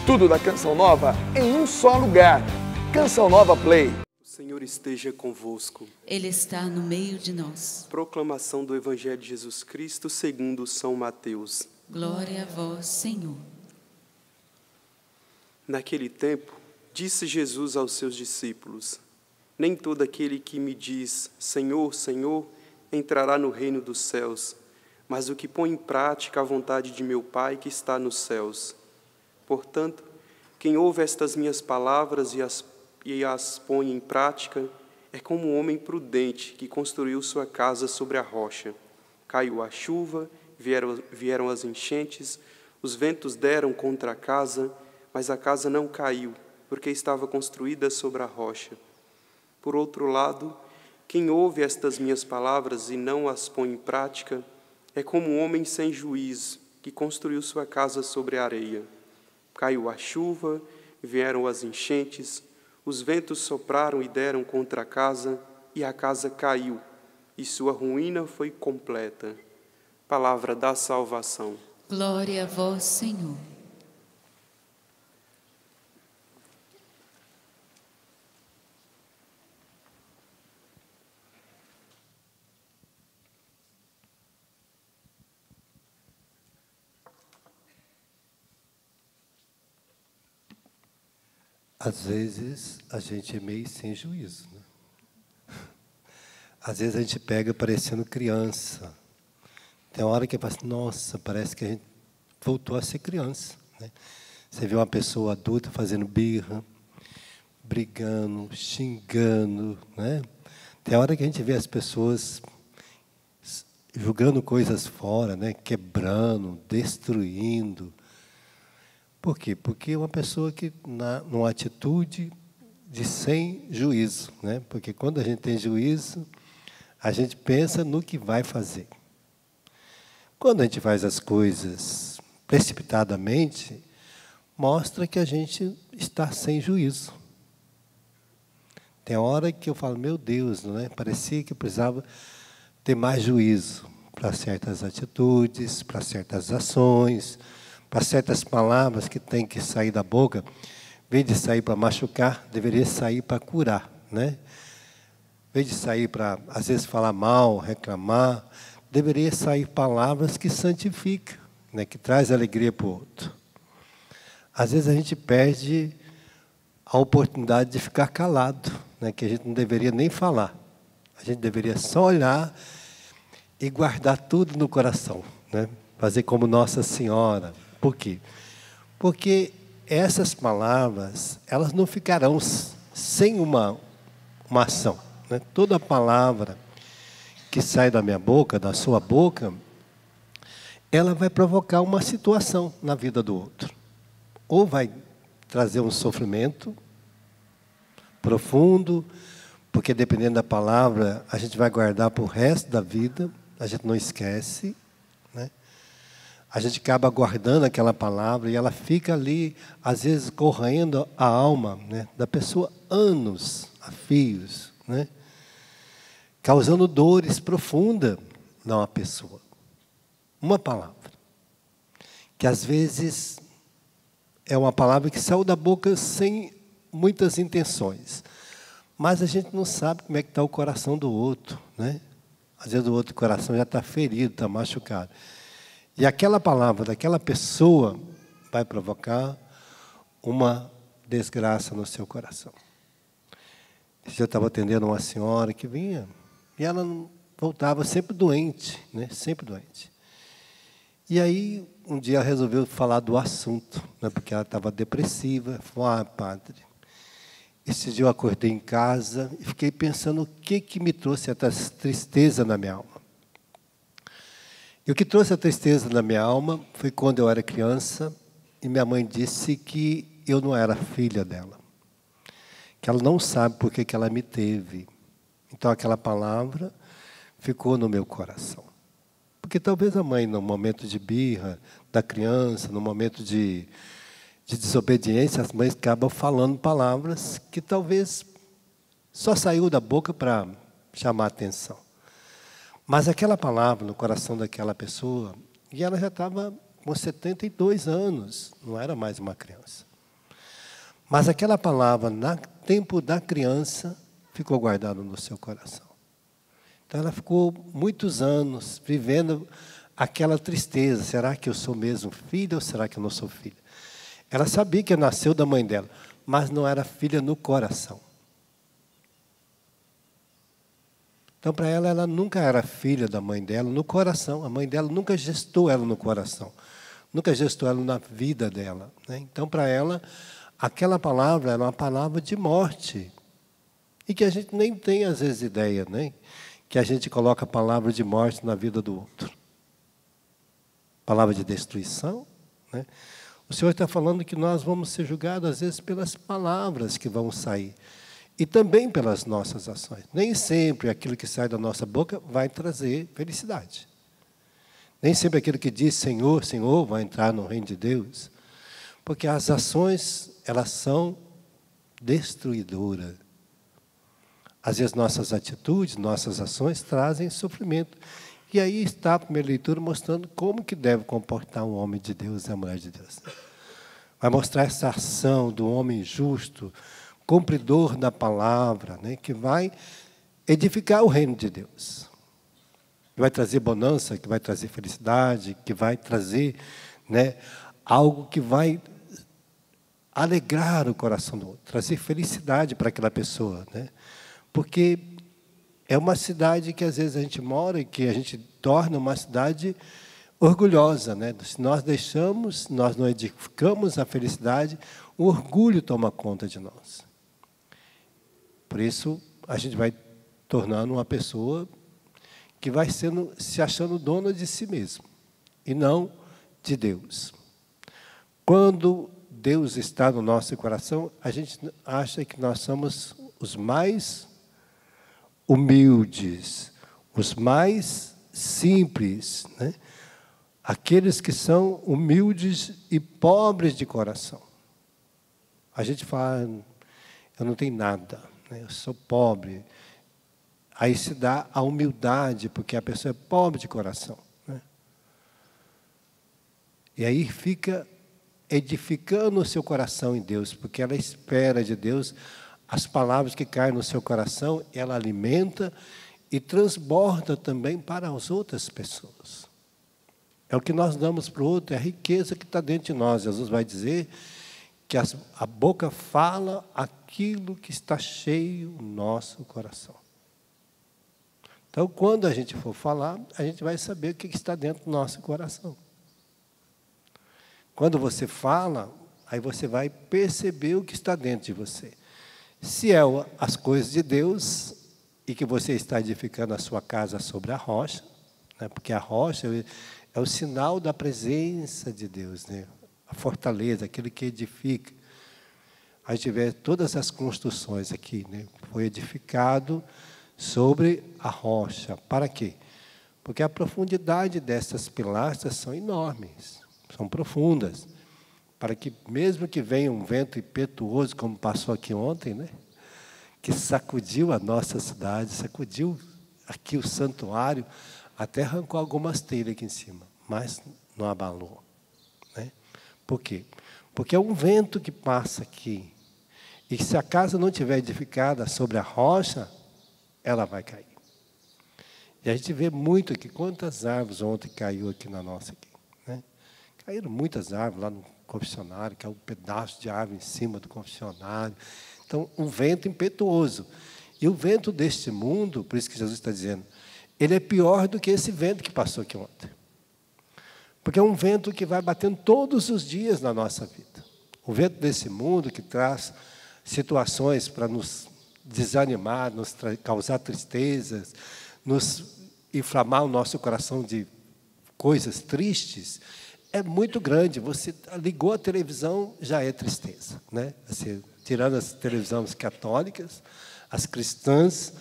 Tudo da Canção Nova em um só lugar. Canção Nova Play. O Senhor esteja convosco. Ele está no meio de nós. Proclamação do Evangelho de Jesus Cristo segundo São Mateus. Glória a vós, Senhor. Naquele tempo, disse Jesus aos seus discípulos: Nem todo aquele que me diz, Senhor, Senhor, entrará no reino dos céus, mas o que põe em prática a vontade de meu Pai que está nos céus. Portanto, quem ouve estas minhas palavras e as põe em prática, é como um homem prudente que construiu sua casa sobre a rocha. Caiu a chuva, vieram as enchentes, os ventos deram contra a casa, mas a casa não caiu, porque estava construída sobre a rocha. Por outro lado, quem ouve estas minhas palavras e não as põe em prática, é como um homem sem juízo, que construiu sua casa sobre a areia. Caiu a chuva, vieram as enchentes, os ventos sopraram e deram contra a casa caiu, e sua ruína foi completa. Palavra da salvação. Glória a vós, Senhor. Às vezes a gente é meio sem juízo, né? Às vezes a gente pega parecendo criança. Tem hora que parece, nossa, parece que a gente voltou a ser criança, né? Você vê uma pessoa adulta fazendo birra, brigando, xingando, né? Tem hora que a gente vê as pessoas jogando coisas fora, né? Quebrando, destruindo. Por quê? Porque é uma pessoa que, numa atitude de sem juízo, né? Porque quando a gente tem juízo, a gente pensa no que vai fazer. Quando a gente faz as coisas precipitadamente, mostra que a gente está sem juízo. Tem hora que eu falo, meu Deus, não é? Parecia que eu precisava ter mais juízo para certas atitudes, para certas ações, para certas palavras que tem que sair da boca. Em vez de sair para machucar, deveria sair para curar, né? Em vez de sair para, às vezes, falar mal, reclamar, deveria sair palavras que santificam, né? Que traz alegria para o outro. Às vezes a gente perde a oportunidade de ficar calado, né? Que a gente não deveria nem falar. A gente deveria só olhar e guardar tudo no coração, né? Fazer como Nossa Senhora. Por quê? Porque essas palavras, elas não ficarão sem uma ação, né? Toda palavra que sai da minha boca, da sua boca, ela vai provocar uma situação na vida do outro. Ou vai trazer um sofrimento profundo, porque dependendo da palavra, a gente vai guardar para o resto da vida, a gente não esquece, né? A gente acaba guardando aquela palavra e ela fica ali, às vezes, corroendo a alma, né, da pessoa anos a fios, né, causando dores profundas na pessoa. Uma palavra, que às vezes é uma palavra que saiu da boca sem muitas intenções, mas a gente não sabe como é que está o coração do outro, né? Às vezes o outro coração já está ferido, está machucado. E aquela palavra daquela pessoa vai provocar uma desgraça no seu coração. Eu estava atendendo uma senhora que vinha, e ela voltava sempre doente, né? Sempre doente. E aí, um dia ela resolveu falar do assunto, né? Porque ela estava depressiva. Falou, padre, esse dia eu acordei em casa e fiquei pensando o que me trouxe essa tristeza na minha alma. E o que trouxe a tristeza na minha alma foi quando eu era criança e minha mãe disse que eu não era filha dela. Que ela não sabe por que ela me teve. Então aquela palavra ficou no meu coração. Porque talvez a mãe, no momento de birra da criança, no momento de desobediência, as mães acabam falando palavras que talvez só saiu da boca para chamar a atenção. Mas aquela palavra no coração daquela pessoa, e ela já estava com 72 anos, não era mais uma criança. Mas aquela palavra, no tempo da criança, ficou guardada no seu coração. Então ela ficou muitos anos vivendo aquela tristeza. Será que eu sou mesmo filha ou será que eu não sou filha? Ela sabia que nasceu da mãe dela, mas não era filha no coração. Então, para ela, ela nunca era filha da mãe dela no coração. A mãe dela nunca gestou ela no coração. Nunca gestou ela na vida dela, né? Então, para ela, aquela palavra era uma palavra de morte. E que a gente nem tem, às vezes, ideia, né? Que a gente coloca a palavra de morte na vida do outro. Palavra de destruição, né? O Senhor está falando que nós vamos ser julgados, às vezes, pelas palavras que vão sair. E também pelas nossas ações. Nem sempre aquilo que sai da nossa boca vai trazer felicidade. Nem sempre aquilo que diz Senhor, Senhor, vai entrar no reino de Deus. Porque as ações, elas são destruidoras. Às vezes nossas atitudes, nossas ações trazem sofrimento. E aí está a primeira leitura mostrando como que deve comportar um homem de Deus e a mulher de Deus. Vai mostrar essa ação do homem justo, cumpridor da palavra, né, que vai edificar o reino de Deus. Que vai trazer bonança, que vai trazer felicidade, que vai trazer, né, algo que vai alegrar o coração do outro, trazer felicidade para aquela pessoa, né? Porque é uma cidade que às vezes a gente mora e que a gente torna uma cidade orgulhosa, né? Se nós deixamos, nós não edificamos a felicidade, o orgulho toma conta de nós. Por isso, a gente vai tornando uma pessoa que vai se achando dona de si mesmo, e não de Deus. Quando Deus está no nosso coração, a gente acha que nós somos os mais humildes, os mais simples, né? Aqueles que são humildes e pobres de coração. A gente fala, eu não tenho nada, eu sou pobre. Aí se dá a humildade, porque a pessoa é pobre de coração, né? E aí fica edificando o seu coração em Deus, porque ela espera de Deus as palavras que caem no seu coração, ela alimenta e transborda também para as outras pessoas. É o que nós damos para o outro, é a riqueza que está dentro de nós. Jesus vai dizer que a boca fala aquilo que está cheio no nosso coração. Então, quando a gente for falar, a gente vai saber o que está dentro do nosso coração. Quando você fala, aí você vai perceber o que está dentro de você. Se é as coisas de Deus e que você está edificando a sua casa sobre a rocha, né, porque a rocha é o sinal da presença de Deus, né? A fortaleza, aquele que edifica. A gente vê todas as construções aqui, né? Foi edificado sobre a rocha. Para quê? Porque a profundidade dessas pilastras são enormes, são profundas. Para que, mesmo que venha um vento impetuoso, como passou aqui ontem, né? Que sacudiu a nossa cidade, sacudiu aqui o santuário, até arrancou algumas telhas aqui em cima, mas não abalou, né? Por quê? Porque é um vento que passa aqui. E se a casa não estiver edificada sobre a rocha, ela vai cair. E a gente vê muito aqui, quantas árvores ontem caiu aqui na nossa, aqui, né? Caíram muitas árvores lá no confessionário, caiu um pedaço de árvore em cima do confessionário. Então, um vento impetuoso. E o vento deste mundo, por isso que Jesus está dizendo, ele é pior do que esse vento que passou aqui ontem. Porque é um vento que vai batendo todos os dias na nossa vida. O vento desse mundo que traz situações para nos desanimar, nos causar tristezas, nos inflamar o nosso coração de coisas tristes, é muito grande. Você ligou a televisão, já é tristeza, né? Você, tirando as televisões católicas, as cristãs,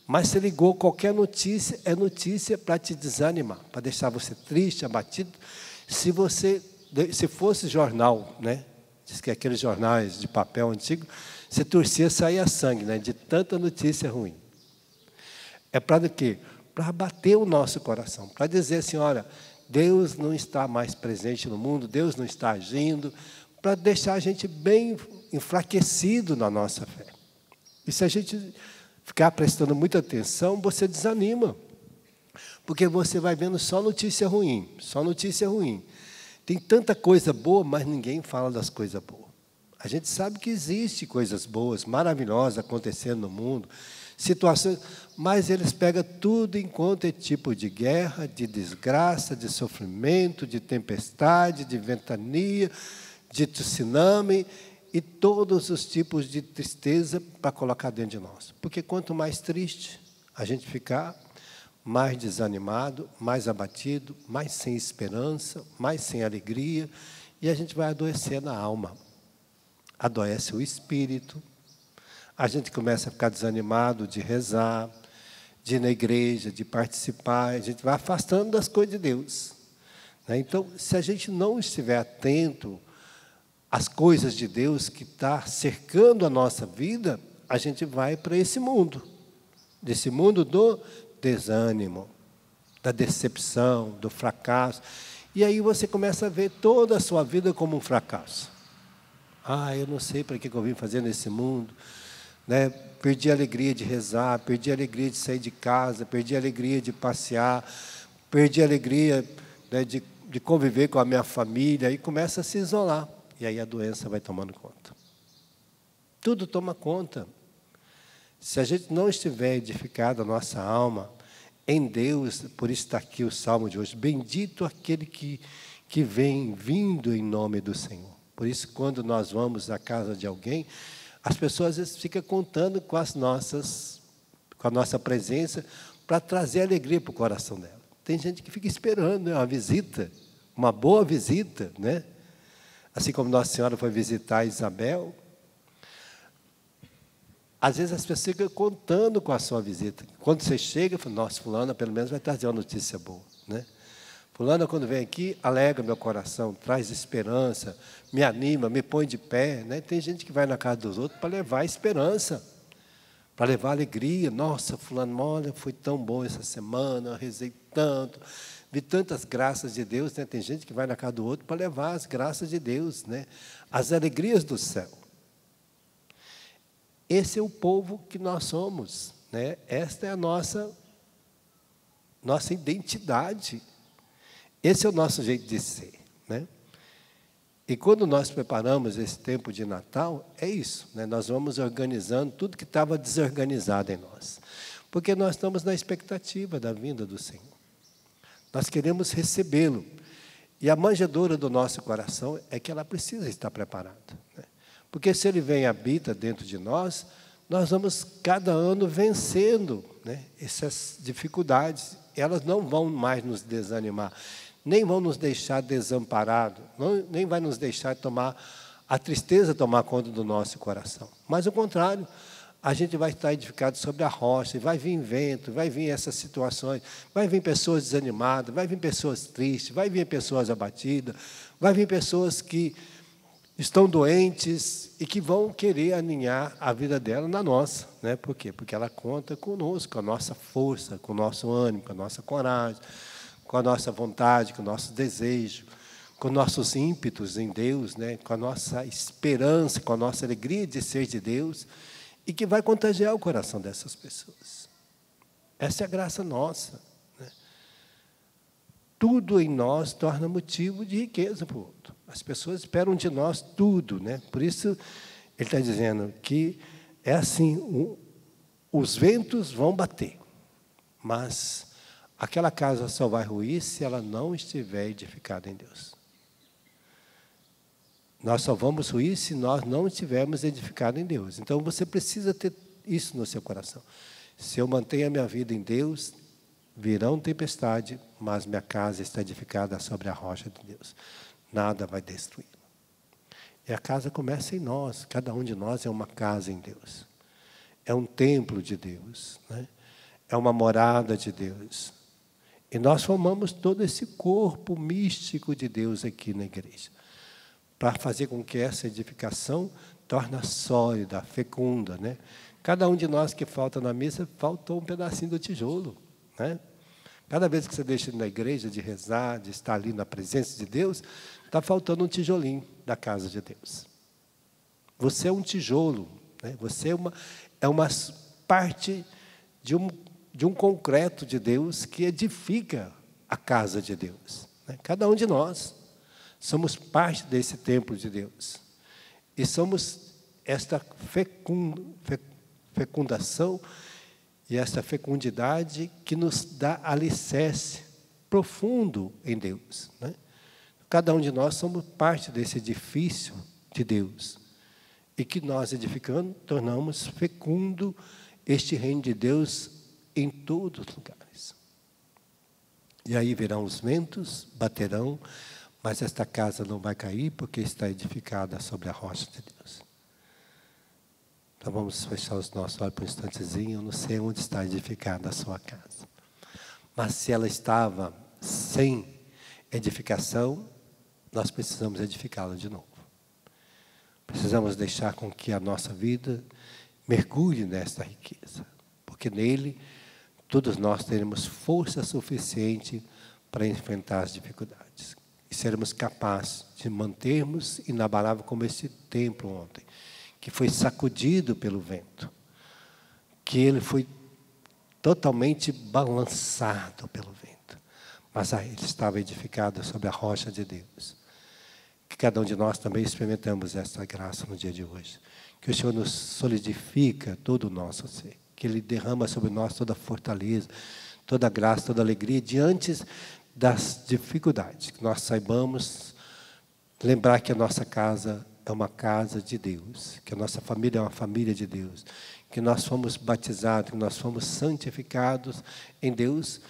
mas se ligou qualquer notícia, é notícia para te desanimar, para deixar você triste, abatido. Se fosse jornal, né? Diz que aqueles jornais de papel antigo, você torcia, saía sangue, né? De tanta notícia ruim. É para quê? Para abater o nosso coração, para dizer assim, olha, Deus não está mais presente no mundo, Deus não está agindo, para deixar a gente bem enfraquecido na nossa fé. E se a gente ficar prestando muita atenção, você desanima. Porque você vai vendo só notícia ruim, só notícia ruim. Tem tanta coisa boa, mas ninguém fala das coisas boas. A gente sabe que existe coisas boas, maravilhosas acontecendo no mundo, situações, mas eles pegam tudo enquanto é tipo de guerra, de desgraça, de sofrimento, de tempestade, de ventania, de tsunami e todos os tipos de tristeza para colocar dentro de nós. Porque quanto mais triste a gente ficar, mais desanimado, mais abatido, mais sem esperança, mais sem alegria, e a gente vai adoecer na alma. Adoece o espírito, a gente começa a ficar desanimado de rezar, de ir na igreja, de participar, a gente vai afastando das coisas de Deus. Então, se a gente não estiver atento às coisas de Deus que está cercando a nossa vida, a gente vai para esse mundo, desse mundo do desânimo, da decepção, do fracasso. E aí você começa a ver toda a sua vida como um fracasso. Eu não sei para que eu vim fazer nesse mundo. Perdi a alegria de rezar, perdi a alegria de sair de casa, perdi a alegria de passear, perdi a alegria de conviver com a minha família, e começa a se isolar. E aí a doença vai tomando conta. Tudo toma conta. Se a gente não estiver edificado a nossa alma em Deus, por isso está aqui o Salmo de hoje, bendito aquele que vem vindo em nome do Senhor. Por isso, quando nós vamos à casa de alguém, as pessoas às vezes ficam contando com a nossa presença para trazer alegria para o coração dela. Tem gente que fica esperando uma visita, uma boa visita, né? Assim como Nossa Senhora foi visitar Isabel. Às vezes as pessoas ficam contando com a sua visita. Quando você chega, fala, nossa, fulana pelo menos vai trazer uma notícia boa, né? Fulana, quando vem aqui, alegra meu coração, traz esperança, me anima, me põe de pé, né? Tem gente que vai na casa dos outros para levar esperança, para levar alegria. Nossa, fulano, olha, foi tão bom essa semana, eu rezei tanto, vi tantas graças de Deus, né? Tem gente que vai na casa do outro para levar as graças de Deus, né? As alegrias do céu. Esse é o povo que nós somos, né? Esta é a nossa identidade. Esse é o nosso jeito de ser, né? E quando nós preparamos esse tempo de Natal, é isso, né? Nós vamos organizando tudo que estava desorganizado em nós. Porque nós estamos na expectativa da vinda do Senhor. Nós queremos recebê-lo. E a manjedoura do nosso coração é que ela precisa estar preparada, né? Porque se Ele vem e habita dentro de nós, nós vamos cada ano vencendo, né, essas dificuldades. Elas não vão mais nos desanimar, nem vão nos deixar desamparados, nem vai nos deixar a tristeza tomar conta do nosso coração. Mas, ao contrário, a gente vai estar edificado sobre a rocha, e vai vir vento, vai vir essas situações, vai vir pessoas desanimadas, vai vir pessoas tristes, vai vir pessoas abatidas, vai vir pessoas que estão doentes e que vão querer aninhar a vida dela na nossa, né? Por quê? Porque ela conta conosco, com a nossa força, com o nosso ânimo, com a nossa coragem, com a nossa vontade, com o nosso desejo, com nossos ímpetos em Deus, né? Com a nossa esperança, com a nossa alegria de ser de Deus, e que vai contagiar o coração dessas pessoas. Essa é a graça nossa, né? Tudo em nós torna motivo de riqueza para o outro. As pessoas esperam de nós tudo, né? Por isso, ele está dizendo que é assim, os ventos vão bater, mas aquela casa só vai ruir se ela não estiver edificada em Deus. Nós só vamos ruir se nós não estivermos edificados em Deus. Então, você precisa ter isso no seu coração. Se eu mantenho a minha vida em Deus, virão tempestade, mas minha casa está edificada sobre a rocha de Deus. Nada vai destruí-la. E a casa começa em nós. Cada um de nós é uma casa em Deus. É um templo de Deus, né? É uma morada de Deus. E nós formamos todo esse corpo místico de Deus aqui na igreja, para fazer com que essa edificação torne sólida, fecunda, né? Cada um de nós que falta na missa, faltou um pedacinho do tijolo, né? Cada vez que você deixa ir na igreja, de rezar, de estar ali na presença de Deus, está faltando um tijolinho da casa de Deus. Você é um tijolo, né? Você é uma parte de um concreto de Deus que edifica a casa de Deus, né? Cada um de nós somos parte desse templo de Deus. E somos esta fecundação e esta fecundidade que nos dá alicerce profundo em Deus, né? Cada um de nós somos parte desse edifício de Deus. E que nós, edificando, tornamos fecundo este reino de Deus em todos os lugares. E aí virão os ventos, baterão, mas esta casa não vai cair porque está edificada sobre a rocha de Deus. Então vamos fechar os nossos olhos por um instantezinho. Eu não sei onde está edificada a sua casa. Mas se ela estava sem edificação, nós precisamos edificá-la de novo. Precisamos deixar com que a nossa vida mergulhe nesta riqueza. Porque nele, todos nós teremos força suficiente para enfrentar as dificuldades. E seremos capazes de mantermos inabalável como esse templo ontem, que foi sacudido pelo vento, que ele foi totalmente balançado pelo vento, mas ele estava edificado sobre a rocha de Deus. Que cada um de nós também experimentamos essa graça no dia de hoje. Que o Senhor nos solidifica todo o nosso ser, que Ele derrama sobre nós toda a fortaleza, toda a graça, toda a alegria diante das dificuldades. Que nós saibamos lembrar que a nossa casa é uma casa de Deus, que a nossa família é uma família de Deus, que nós fomos batizados, que nós fomos santificados em Deus,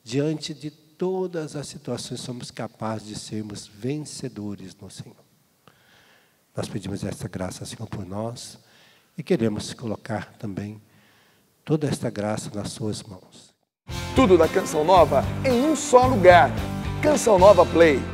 diante de todas as situações somos capazes de sermos vencedores no Senhor. Nós pedimos esta graça, Senhor, por nós, e queremos colocar também toda esta graça nas suas mãos. Tudo da Canção Nova em um só lugar. Canção Nova Play.